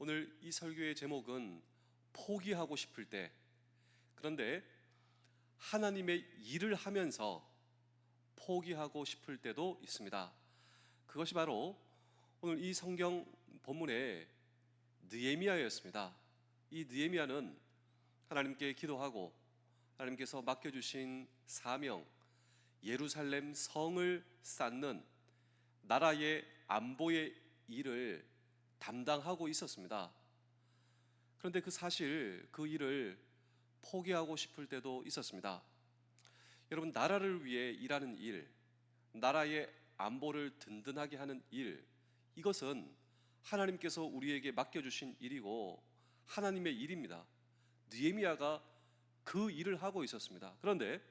오늘 이 설교의 제목은 포기하고 싶을 때, 그런데 하나님의 일을 하면서 포기하고 싶을 때도 있습니다. 그것이 바로 오늘 이 성경 본문의 느헤미야였습니다. 이 느헤미야는 하나님께 기도하고 하나님께서 맡겨주신 사명, 예루살렘 성을 쌓는 나라의 안보의 일을 담당하고 있었습니다. 그런데 그 일을 포기하고 싶을 때도 있었습니다. 여러분, 나라를 위해 일하는 일, 나라의 안보를 든든하게 하는 일, 이것은 하나님께서 우리에게 맡겨주신 일이고 하나님의 일입니다. 느헤미야가 그 일을 하고 있었습니다. 그런데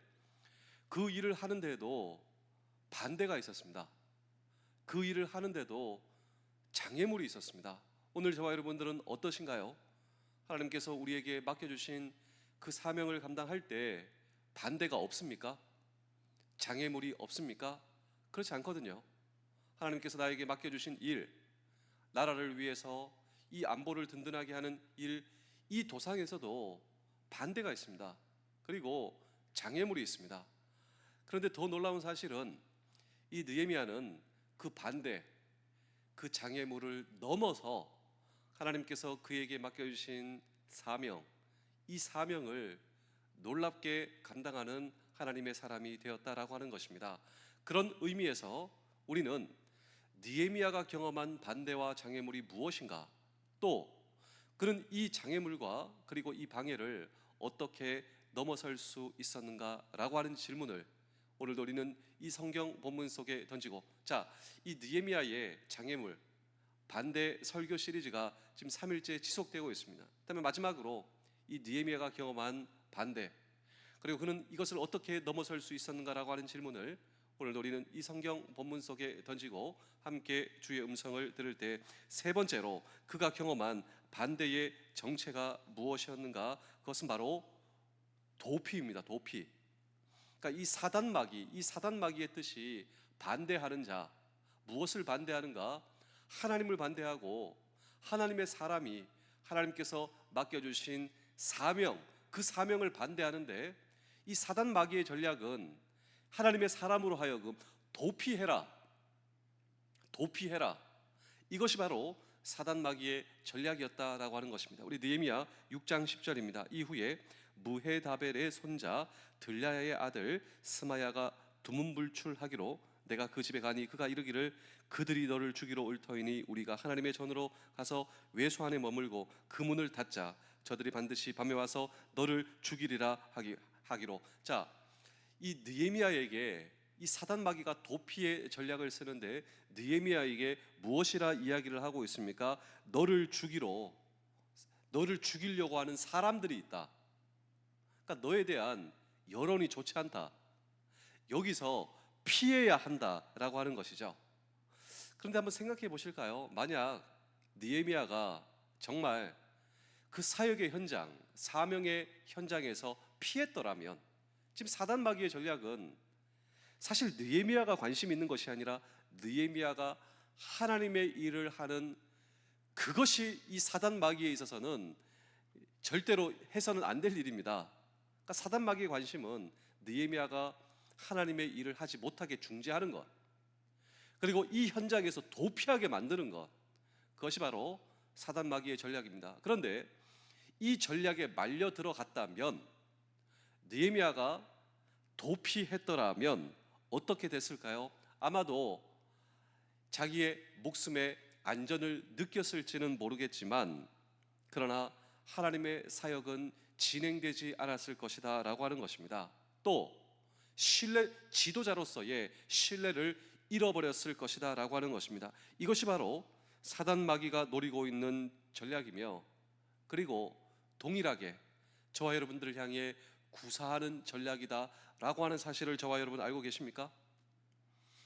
그 일을 하는데도 반대가 있었습니다. 그 일을 하는데도 장애물이 있었습니다. 오늘 저와 여러분들은 어떠신가요? 하나님께서 우리에게 맡겨주신 그 사명을 감당할 때 반대가 없습니까? 장애물이 없습니까? 그렇지 않거든요. 하나님께서 나에게 맡겨주신 일, 나라를 위해서 이 안보를 든든하게 하는 일, 이 도상에서도 반대가 있습니다. 그리고 장애물이 있습니다. 그런데 더 놀라운 사실은 이 느헤미야는 그 반대, 그 장애물을 넘어서 하나님께서 그에게 맡겨주신 사명, 이 사명을 놀랍게 감당하는 하나님의 사람이 되었다라고 하는 것입니다. 그런 의미에서 우리는 느헤미야가 경험한 반대와 장애물이 무엇인가, 또 그는 이 장애물과 그리고 이 방해를 어떻게 넘어설 수 있었는가라고 하는 질문을 오늘도 우리는 이 성경 본문 속에 던지고, 이 느헤미야의 장애물 반대 설교 시리즈가 지금 3일째 지속되고 있습니다. 그다음에 마지막으로 이 느헤미야가 경험한 반대, 그리고 그는 이것을 어떻게 넘어설 수 있었는가라고 하는 질문을 오늘도 우리는 이 성경 본문 속에 던지고 함께 주의 음성을 들을 때, 세 번째로 그가 경험한 반대의 정체가 무엇이었는가, 그것은 바로 도피입니다. 도피. 그러니까 이 사단마귀의 뜻이 반대하는 자, 무엇을 반대하는가? 하나님을 반대하고 하나님의 사람이 하나님께서 맡겨주신 사명, 그 사명을 반대하는데, 이 사단마귀의 전략은 하나님의 사람으로 하여금 도피해라, 이것이 바로 사단마귀의 전략이었다라고 하는 것입니다. 우리 느헤미야 6장 10절입니다. 이후에 무헤다벨의 손자 들랴야의 아들 스마야가 두문불출하기로 내가 그 집에 가니 그가 이르기를 그들이 너를 죽이러 올 터이니 우리가 하나님의 전으로 가서 외소 안에 머물고 그 문을 닫자. 저들이 반드시 밤에 와서 너를 죽이리라 하기로. 이 느헤미야에게 이 사단마귀가 도피의 전략을 쓰는데 느헤미야에게 무엇이라 이야기를 하고 있습니까? 너를 죽이려고 하는 사람들이 있다. 그러니까 너에 대한 여론이 좋지 않다. 여기서 피해야 한다라고 하는 것이죠. 그런데 한번 생각해 보실까요? 만약 느헤미야가 정말 그 사역의 현장, 사명의 현장에서 피했더라면, 지금 사단마귀의 전략은 사실 느헤미야가 관심 있는 것이 아니라 느헤미야가 하나님의 일을 하는 그것이 이 사단마귀에 있어서는 절대로 해서는 안 될 일입니다. 그러니까 사단마귀의 관심은 느헤미야가 하나님의 일을 하지 못하게 중재하는 것, 그리고 이 현장에서 도피하게 만드는 것, 그것이 바로 사단마귀의 전략입니다. 그런데 이 전략에 말려 들어갔다면, 느헤미야가 도피했더라면 어떻게 됐을까요? 아마도 자기의 목숨의 안전을 느꼈을지는 모르겠지만, 그러나 하나님의 사역은 진행되지 않았을 것이다 라고 하는 것입니다. 또 지도자로서의 신뢰를 잃어버렸을 것이다 라고 하는 것입니다. 이것이 바로 사단마귀가 노리고 있는 전략이며, 그리고 동일하게 저와 여러분들을 향해 구사하는 전략이다 라고 하는 사실을 저와 여러분 알고 계십니까?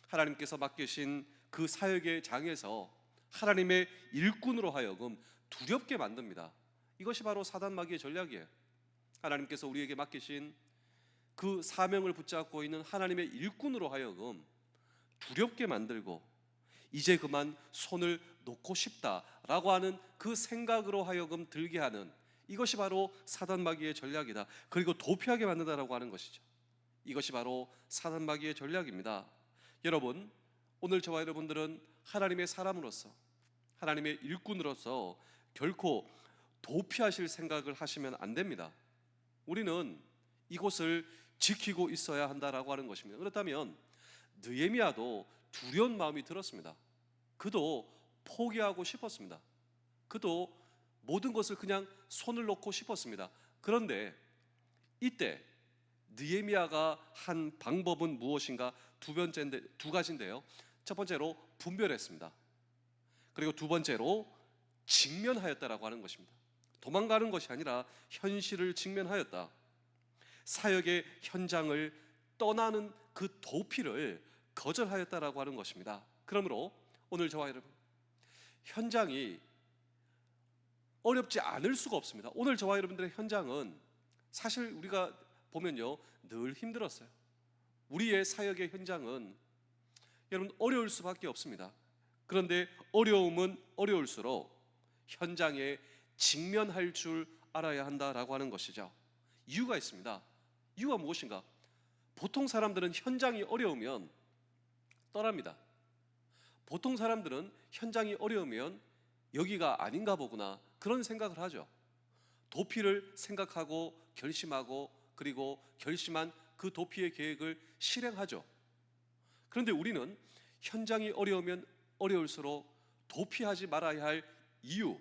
하나님께서 맡기신 그 사역의 장에서 하나님의 일꾼으로 하여금 두렵게 만듭니다. 이것이 바로 사단마귀의 전략이에요. 하나님께서 우리에게 맡기신 그 사명을 붙잡고 있는 하나님의 일꾼으로 하여금 두렵게 만들고 이제 그만 손을 놓고 싶다라고 하는 그 생각으로 하여금 들게 하는 이것이 바로 사단 마귀의 전략이다. 그리고 도피하게 만든다라고 하는 것이죠. 이것이 바로 사단 마귀의 전략입니다. 여러분, 오늘 저와 여러분들은 하나님의 사람으로서, 하나님의 일꾼으로서 결코 도피하실 생각을 하시면 안 됩니다. 우리는 이곳을 지키고 있어야 한다라고 하는 것입니다. 그렇다면 느헤미야도 두려운 마음이 들었습니다. 그도 포기하고 싶었습니다. 그도 모든 것을 그냥 손을 놓고 싶었습니다. 그런데 이때 느헤미야가 한 방법은 무엇인가? 두 가지인데요. 첫 번째로 분별했습니다. 그리고 두 번째로 직면하였다라고 하는 것입니다. 도망가는 것이 아니라 현실을 직면하였다. 사역의 현장을 떠나는 그 도피를 거절하였다라고 하는 것입니다. 그러므로 오늘 저와 여러분, 현장이 어렵지 않을 수가 없습니다. 오늘 저와 여러분들의 현장은 사실 우리가 보면요, 늘 힘들었어요. 우리의 사역의 현장은 여러분 어려울 수밖에 없습니다. 그런데 어려움은 어려울수록 현장에 직면할 줄 알아야 한다라고 하는 것이죠. 이유가 있습니다. 이유가 무엇인가? 보통 사람들은 현장이 어려우면 떠납니다. 보통 사람들은 현장이 어려우면 여기가 아닌가 보구나 그런 생각을 하죠. 도피를 생각하고 결심하고 그리고 결심한 그 도피의 계획을 실행하죠. 그런데 우리는 현장이 어려우면 어려울수록 도피하지 말아야 할 이유,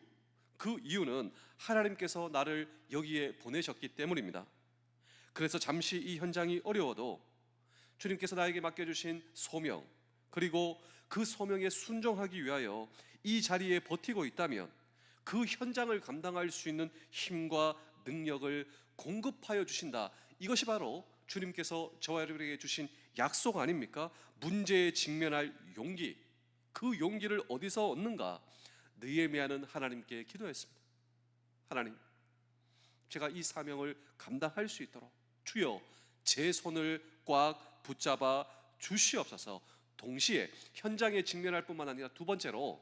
그 이유는 하나님께서 나를 여기에 보내셨기 때문입니다. 그래서 잠시 이 현장이 어려워도 주님께서 나에게 맡겨주신 소명, 그리고 그 소명에 순종하기 위하여 이 자리에 버티고 있다면 그 현장을 감당할 수 있는 힘과 능력을 공급하여 주신다. 이것이 바로 주님께서 저와 여러분에게 주신 약속 아닙니까? 문제에 직면할 용기. 그 용기를 어디서 얻는가? 느헤미야는 하나님께 기도했습니다. 하나님, 제가 이 사명을 감당할 수 있도록 주여 제 손을 꽉 붙잡아 주시옵소서. 동시에 현장에 직면할 뿐만 아니라 두 번째로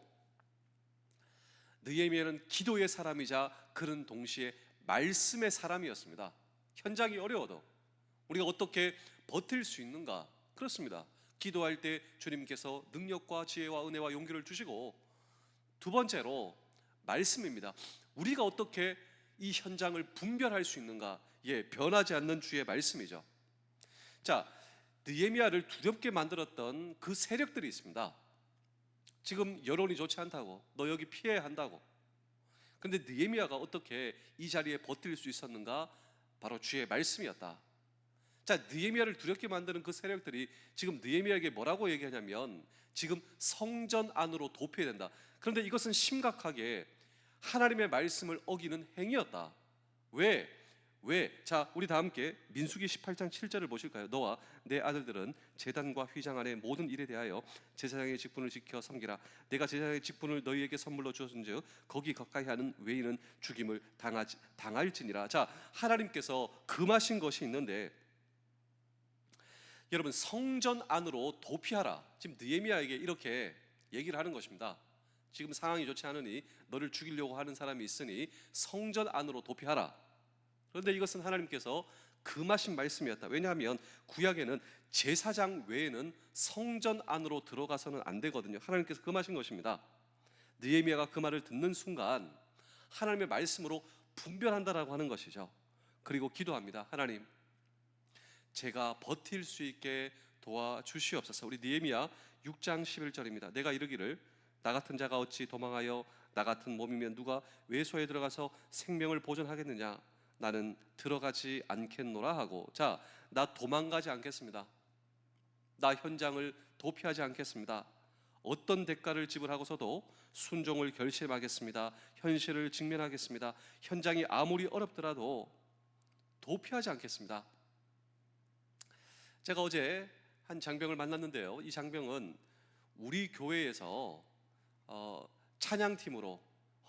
느헤미야는 기도의 사람이자 그는 동시에 말씀의 사람이었습니다. 현장이 어려워도 우리가 어떻게 버틸 수 있는가? 그렇습니다. 기도할 때 주님께서 능력과 지혜와 은혜와 용기를 주시고, 두 번째로 말씀입니다. 우리가 어떻게 이 현장을 분별할 수 있는가? 변하지 않는 주의 말씀이죠. 자, 느헤미야를 두렵게 만들었던 그 세력들이 있습니다. 지금 여론이 좋지 않다고, 너 여기 피해야 한다고. 그런데 느헤미야가 어떻게 이 자리에 버틸 수 있었는가? 바로 주의 말씀이었다. 자, 느헤미야를 두렵게 만드는 그 세력들이 지금 느헤미야에게 뭐라고 얘기하냐면 지금 성전 안으로 도피해야 된다. 그런데 이것은 심각하게 하나님의 말씀을 어기는 행위였다. 왜? 자, 우리 다 함께 민수기 18장 7절을 보실까요? 너와 내 아들들은 제단과 휘장 안의 모든 일에 대하여 제사장의 직분을 지켜 섬기라. 내가 제사장의 직분을 너희에게 선물로 주었은즉 거기 가까이 하는 외인은 죽임을 당할지니라. 자, 하나님께서 금하신 것이 있는데 여러분, 성전 안으로 도피하라. 지금 느헤미야에게 이렇게 얘기를 하는 것입니다. 지금 상황이 좋지 않으니 너를 죽이려고 하는 사람이 있으니 성전 안으로 도피하라. 그런데 이것은 하나님께서 금하신 말씀이었다. 왜냐하면 구약에는 제사장 외에는 성전 안으로 들어가서는 안 되거든요. 하나님께서 금하신 것입니다. 느헤미야가 그 말을 듣는 순간 하나님의 말씀으로 분별한다라고 하는 것이죠. 그리고 기도합니다. 하나님, 제가 버틸 수 있게 도와주시옵소서. 우리 느헤미야 6장 11절입니다. 내가 이르기를 나 같은 자가 어찌 도망하여 나 같은 몸이면 누가 외소에 들어가서 생명을 보존하겠느냐? 나는 들어가지 않겠노라 하고. 자, 나 도망가지 않겠습니다. 나 현장을 도피하지 않겠습니다. 어떤 대가를 지불하고서도 순종을 결심하겠습니다. 현실을 직면하겠습니다. 현장이 아무리 어렵더라도 도피하지 않겠습니다. 제가 어제 한 장병을 만났는데요. 이 장병은 우리 교회에서 찬양팀으로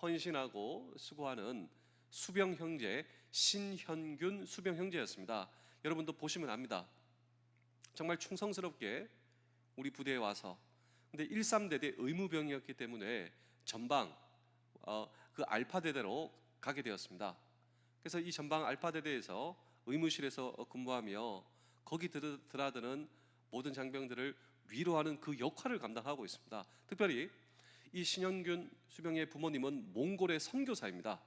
헌신하고 수고하는 수병 형제 신현균 수병 형제였습니다. 여러분도 보시면 압니다. 정말 충성스럽게 우리 부대에 와서, 근데 13대대 의무병이었기 때문에 전방 그 알파대대로 가게 되었습니다. 그래서 이 전방 알파대대에서 의무실에서 근무하며 거기 드나드는 모든 장병들을 위로하는 그 역할을 감당하고 있습니다. 특별히 이 신현균 수병의 부모님은 몽골의 선교사입니다.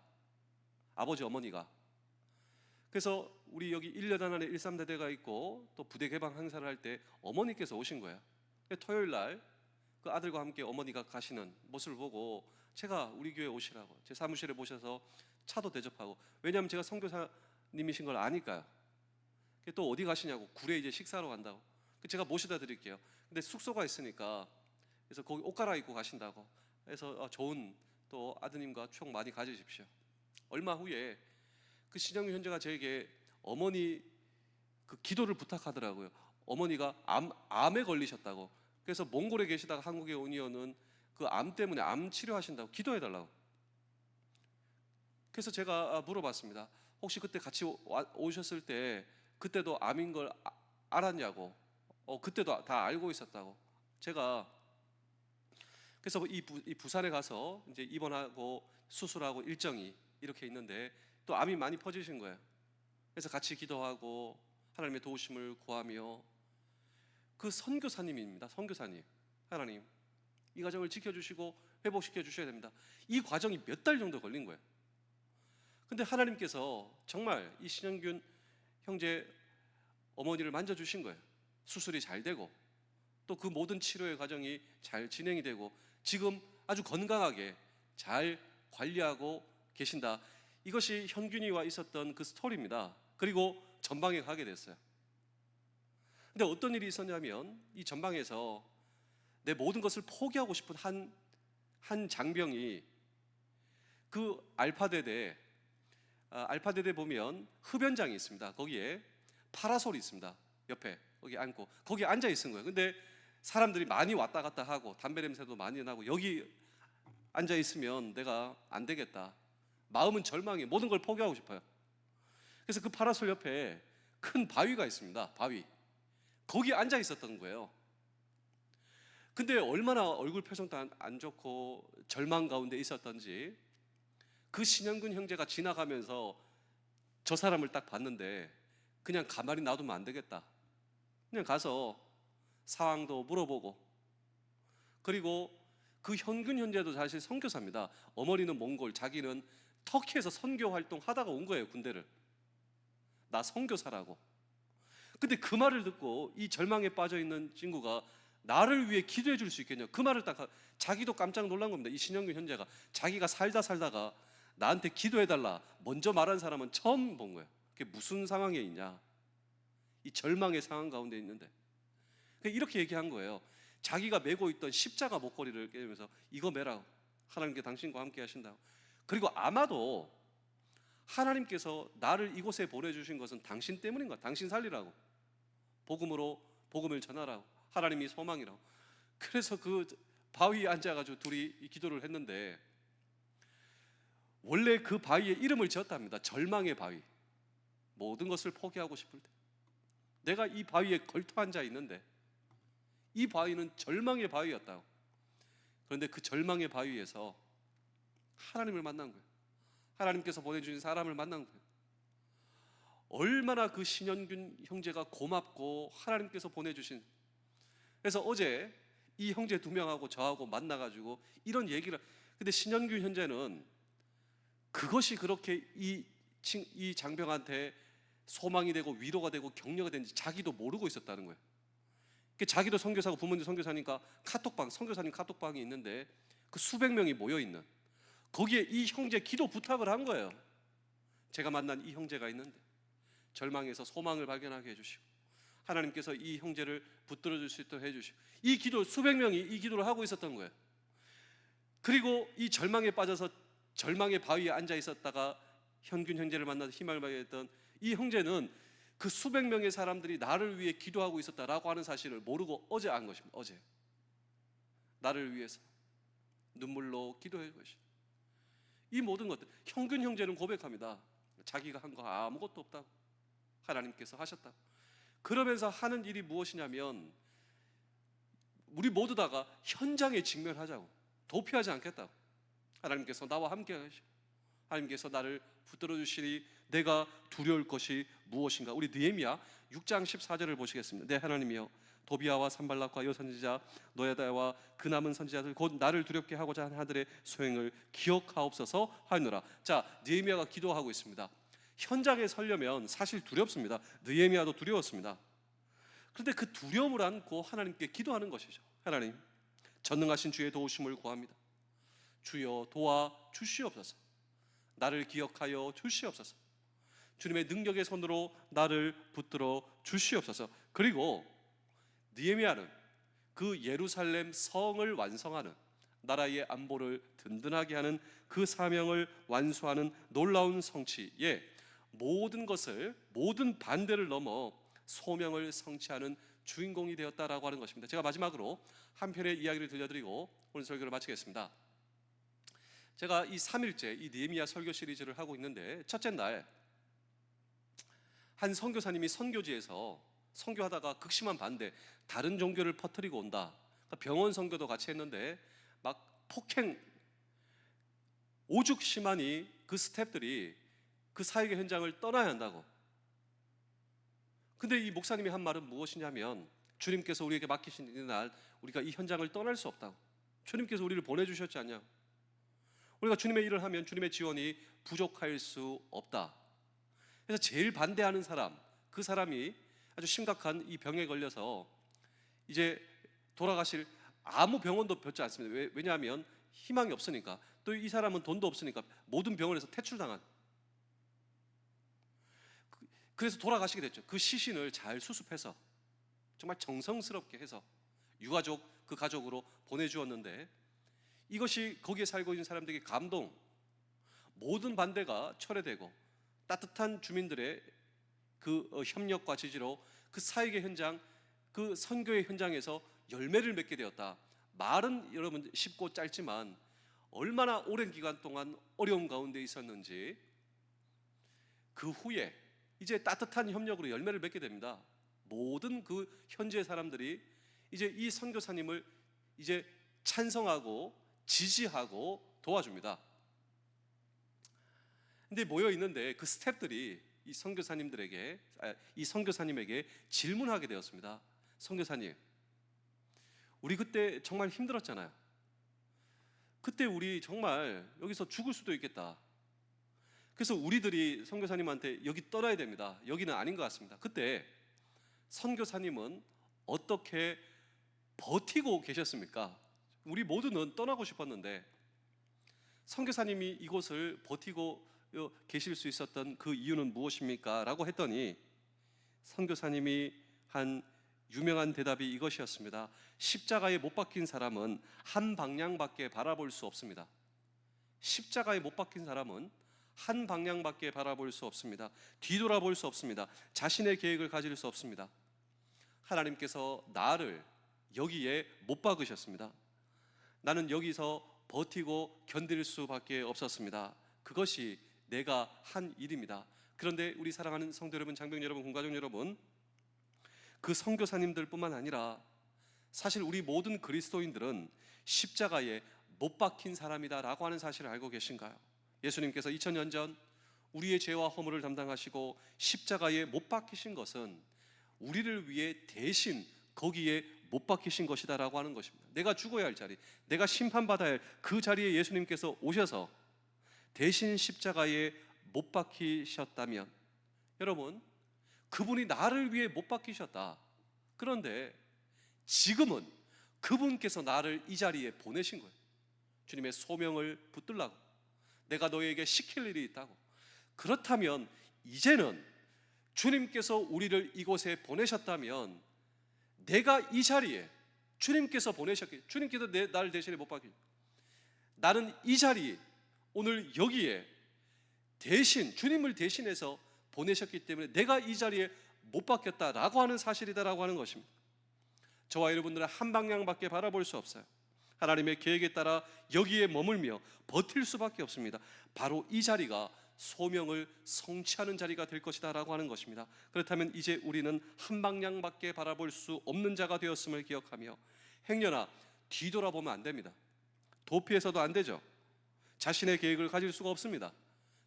아버지 어머니가. 그래서 우리 여기 1여단 안에 13대대가 있고 또 부대 개방 행사를 할 때 어머니께서 오신 거예요. 토요일 날 그 아들과 함께 어머니가 가시는 모습을 보고 제가 우리 교회 오시라고 제 사무실에 모셔서 차도 대접하고, 왜냐하면 제가 선교사님이신 걸 아니까요. 또 어디 가시냐고, 굴에 이제 식사하러 간다고. 제가 모셔다 드릴게요. 근데 숙소가 있으니까 그래서 거기 옷 갈아입고 가신다고 해서 좋은 또 아드님과 추억 많이 가지십시오. 얼마 후에 그 신영균 형제가 저에게 어머니 그 기도를 부탁하더라고요. 어머니가 암에 걸리셨다고. 그래서 몽골에 계시다가 한국에 온 이유는 그 암 때문에 암 치료하신다고 기도해달라고. 그래서 제가 물어봤습니다. 혹시 그때 같이 오셨을 때 그때도 암인 걸 알았냐고. 그때도 다 알고 있었다고. 제가 그래서 이 부산에 가서 이제 입원하고 수술하고 일정이 이렇게 있는데 또 암이 많이 퍼지신 거예요. 그래서 같이 기도하고 하나님의 도우심을 구하며, 그 선교사님입니다. 선교사님. 하나님, 이 과정을 지켜주시고 회복시켜 주셔야 됩니다. 이 과정이 몇 달 정도 걸린 거예요. 근데 하나님께서 정말 이 신현균 형제 어머니를 만져주신 거예요. 수술이 잘 되고 또 그 모든 치료의 과정이 잘 진행이 되고 지금 아주 건강하게 잘 관리하고 계신다. 이것이 현균이와 있었던 그 스토리입니다. 그리고 전방에 가게 됐어요. 근데 어떤 일이 있었냐면 이 전방에서 내 모든 것을 포기하고 싶은 한 장병이 그 알파대대 보면 흡연장이 있습니다. 거기에 파라솔이 있습니다. 옆에 거기 앉고 거기 앉아 있은 거예요. 근데 사람들이 많이 왔다 갔다 하고 담배 냄새도 많이 나고 여기 앉아 있으면 내가 안 되겠다. 마음은 절망해. 모든 걸 포기하고 싶어요. 그래서 그 파라솔 옆에 큰 바위가 있습니다. 바위. 거기 앉아 있었던 거예요. 근데 얼마나 얼굴 표정도 안 좋고 절망 가운데 있었던지 그 신현균 형제가 지나가면서 저 사람을 딱 봤는데 그냥 가만히 놔두면 안 되겠다. 그냥 가서 상황도 물어보고, 그리고 그 현균 형제도 사실 선교사입니다. 어머니는 몽골, 자기는 터키에서 선교 활동 하다가 온 거예요. 군대를. 나 선교사라고. 근데 그 말을 듣고 이 절망에 빠져 있는 친구가 나를 위해 기도해 줄 수 있겠냐. 그 말을 딱 자기도 깜짝 놀란 겁니다. 이 신현균 형제가 자기가 살다가 나한테 기도해 달라 먼저 말한 사람은 처음 본 거예요. 그게 무슨 상황에 있냐. 이 절망의 상황 가운데 있는데 이렇게 얘기한 거예요. 자기가 메고 있던 십자가 목걸이를 깨면서 이거 매라. 하나님께 당신과 함께 하신다고. 그리고 아마도 하나님께서 나를 이곳에 보내주신 것은 당신 때문인 거야. 당신 살리라고. 복음으로 복음을 전하라고. 하나님이 소망이라고. 그래서 그 바위에 앉아가지고 둘이 기도를 했는데 원래 그 바위에 이름을 지었답니다. 절망의 바위. 모든 것을 포기하고 싶을 때 내가 이 바위에 걸터 앉아 있는데 이 바위는 절망의 바위였다고. 그런데 그 절망의 바위에서 하나님을 만난 거예요. 하나님께서 보내주신 사람을 만난 거예요. 얼마나 그 신현균 형제가 고맙고 하나님께서 보내주신. 그래서 어제 이 형제 두 명하고 저하고 만나가지고 이런 얘기를. 근데 신현균 형제는 그것이 그렇게 이 장병한테 소망이 되고 위로가 되고 격려가 되는지 자기도 모르고 있었다는 거예요. 자기도 선교사고 부모님 선교사니까 카톡방, 선교사님 카톡방이 있는데 그 수백 명이 모여 있는 거기에 이 형제 기도 부탁을 한 거예요. 제가 만난 이 형제가 있는데 절망에서 소망을 발견하게 해주시고 하나님께서 이 형제를 붙들어 줄 수 있도록 해주시고, 이 기도 수백 명이 이 기도를 하고 있었던 거예요. 그리고 이 절망에 빠져서 절망의 바위에 앉아 있었다가 현균 형제를 만나서 희망을 발견했던 이 형제는 그 수백 명의 사람들이 나를 위해 기도하고 있었다라고 하는 사실을 모르고 어제 안 것입니다. 어제 나를 위해서 눈물로 기도해 것이. 이 모든 것들 현균 형제는 고백합니다. 자기가 한 거 아무것도 없다고 하나님께서 하셨다고. 그러면서 하는 일이 무엇이냐면 우리 모두 다가 현장에 직면하자고. 도피하지 않겠다고. 하나님께서 나와 함께 하시고 하나님께서 나를 붙들어 주시니 내가 두려울 것이 무엇인가. 우리 느헤미야 6장 14절을 보시겠습니다. 내 하나님이여, 도비아와 산발락과 여선지자 노야다와 그 남은 선지자들 곧 나를 두렵게 하고자 한 하늘의 소행을 기억하옵소서 하노라. 자, 느헤미야가 기도하고 있습니다. 현장에 서려면 사실 두렵습니다. 느헤미야도 두려웠습니다. 그런데 그 두려움을 안고 하나님께 기도하는 것이죠. 하나님, 전능하신 주의 도우심을 구합니다. 주여 도와 주시옵소서. 나를 기억하여 주시옵소서. 주님의 능력의 손으로 나를 붙들어 주시옵소서. 그리고 느헤미야는 그 예루살렘 성을 완성하는, 나라의 안보를 든든하게 하는 그 사명을 완수하는 놀라운 성취에 모든 것을, 모든 반대를 넘어 소명을 성취하는 주인공이 되었다라고 하는 것입니다. 제가 마지막으로 한 편의 이야기를 들려드리고 오늘 설교를 마치겠습니다. 제가 이 3일째 이 느헤미야 설교 시리즈를 하고 있는데, 첫째 날 한 선교사님이 선교지에서 선교하다가 극심한 반대, 다른 종교를 퍼뜨리고 온다. 그러니까 병원 선교도 같이 했는데 막 폭행, 오죽 심하니 그 스태프들이 그 사역의 현장을 떠나야 한다고. 근데 이 목사님이 한 말은 무엇이냐면, 주님께서 우리에게 맡기신 이 날 우리가 이 현장을 떠날 수 없다고. 주님께서 우리를 보내주셨지 않냐. 우리가 주님의 일을 하면 주님의 지원이 부족할 수 없다. 그래서 제일 반대하는 사람, 그 사람이 아주 심각한 이 병에 걸려서 이제 돌아가실, 아무 병원도 뵙지 않습니다. 왜냐하면 희망이 없으니까. 또 이 사람은 돈도 없으니까 모든 병원에서 퇴출당한. 그래서 돌아가시게 됐죠. 그 시신을 잘 수습해서 정말 정성스럽게 해서 유가족, 그 가족으로 보내주었는데, 이것이 거기에 살고 있는 사람들에게 감동, 모든 반대가 철회되고 따뜻한 주민들의 그 협력과 지지로 그 사역의 현장, 그 선교의 현장에서 열매를 맺게 되었다. 말은 여러분 쉽고 짧지만 얼마나 오랜 기간 동안 어려움 가운데 있었는지, 그 후에 이제 따뜻한 협력으로 열매를 맺게 됩니다. 모든 그 현지의 사람들이 이제 이 선교사님을 이제 찬성하고 지지하고 도와줍니다. 근데 모여 있는데 그 스태프들이 이 선교사님에게 질문하게 되었습니다. 선교사님, 우리 그때 정말 힘들었잖아요. 그때 우리 정말 여기서 죽을 수도 있겠다. 그래서 우리들이 선교사님한테 여기 떠나야 됩니다. 여기는 아닌 것 같습니다. 그때 선교사님은 어떻게 버티고 계셨습니까? 우리 모두는 떠나고 싶었는데 선교사님이 이곳을 버티고 계실 수 있었던 그 이유는 무엇입니까? 라고 했더니 선교사님이 한 유명한 대답이 이것이었습니다. 십자가에 못 박힌 사람은 한 방향밖에 바라볼 수 없습니다. 십자가에 못 박힌 사람은 한 방향밖에 바라볼 수 없습니다. 뒤돌아볼 수 없습니다. 자신의 계획을 가질 수 없습니다. 하나님께서 나를 여기에 못 박으셨습니다. 나는 여기서 버티고 견딜 수밖에 없었습니다. 그것이 내가 한 일입니다. 그런데 우리 사랑하는 성도 여러분, 장병 여러분, 공가족 여러분, 그 선교사님들 뿐만 아니라 사실 우리 모든 그리스도인들은 십자가에 못 박힌 사람이다라고 하는 사실을 알고 계신가요? 예수님께서 2000년 전 우리의 죄와 허물을 담당하시고 십자가에 못 박히신 것은 우리를 위해 대신 거기에 못 박히신 것이다 라고 하는 것입니다. 내가 죽어야 할 자리, 내가 심판받아야 할 그 자리에 예수님께서 오셔서 대신 십자가에 못 박히셨다면, 여러분, 그분이 나를 위해 못 박히셨다. 그런데 지금은 그분께서 나를 이 자리에 보내신 거예요. 주님의 소명을 붙들라고, 내가 너에게 시킬 일이 있다고. 그렇다면 이제는 주님께서 우리를 이곳에 보내셨다면 내가 이 자리에, 주님께서 보내셨기, 주님께서 나를 대신에 못 박히, 나는 이 자리에, 오늘 여기에 대신 주님을 대신해서 보내셨기 때문에 내가 이 자리에 못 박혔다라고 하는 사실이다라고 하는 것입니다. 저와 여러분들은 한 방향밖에 바라볼 수 없어요. 하나님의 계획에 따라 여기에 머물며 버틸 수밖에 없습니다. 바로 이 자리가 소명을 성취하는 자리가 될 것이다 라고 하는 것입니다. 그렇다면 이제 우리는 한 방향밖에 바라볼 수 없는 자가 되었음을 기억하며, 행여나 뒤돌아보면 안 됩니다. 도피해서도 안 되죠. 자신의 계획을 가질 수가 없습니다.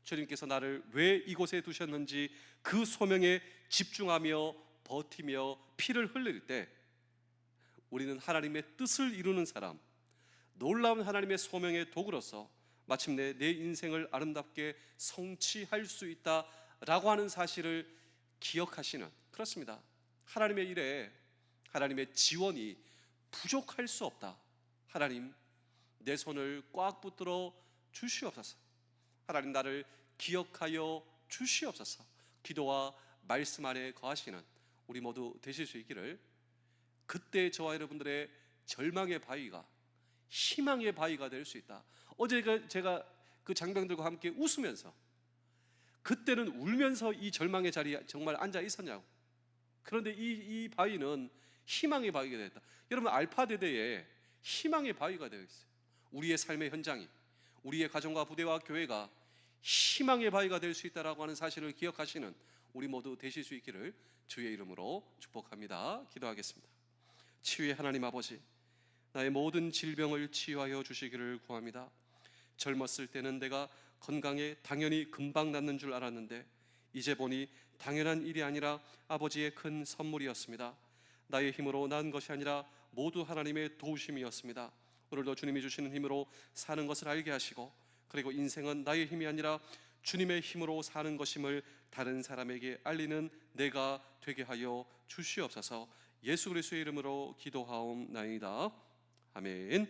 주님께서 나를 왜 이곳에 두셨는지 그 소명에 집중하며 버티며 피를 흘릴 때 우리는 하나님의 뜻을 이루는 사람, 놀라운 하나님의 소명의 도구로서 마침내 내 인생을 아름답게 성취할 수 있다라고 하는 사실을 기억하시는, 그렇습니다. 하나님의 일에 하나님의 지원이 부족할 수 없다. 하나님, 내 손을 꽉 붙들어 주시옵소서. 하나님, 나를 기억하여 주시옵소서. 기도와 말씀 안에 거하시는 우리 모두 되실 수 있기를, 그때 저와 여러분들의 절망의 바위가 희망의 바위가 될 수 있다. 어제 제가 그 장병들과 함께 웃으면서, 그때는 울면서 이 절망의 자리에 정말 앉아 있었냐고. 그런데 이 바위는 희망의 바위가 되었다. 여러분, 알파대대에 희망의 바위가 되어 있어요. 우리의 삶의 현장이, 우리의 가정과 부대와 교회가 희망의 바위가 될 수 있다라고 하는 사실을 기억하시는 우리 모두 되실 수 있기를 주의 이름으로 축복합니다. 기도하겠습니다. 치유의 하나님 아버지, 나의 모든 질병을 치유하여 주시기를 구합니다. 젊었을 때는 내가 건강에 당연히 금방 낫는 줄 알았는데 이제 보니 당연한 일이 아니라 아버지의 큰 선물이었습니다. 나의 힘으로 난 것이 아니라 모두 하나님의 도우심이었습니다. 오늘도 주님이 주시는 힘으로 사는 것을 알게 하시고, 그리고 인생은 나의 힘이 아니라 주님의 힘으로 사는 것임을 다른 사람에게 알리는 내가 되게 하여 주시옵소서. 예수 그리스도의 이름으로 기도하옵나이다. 아멘.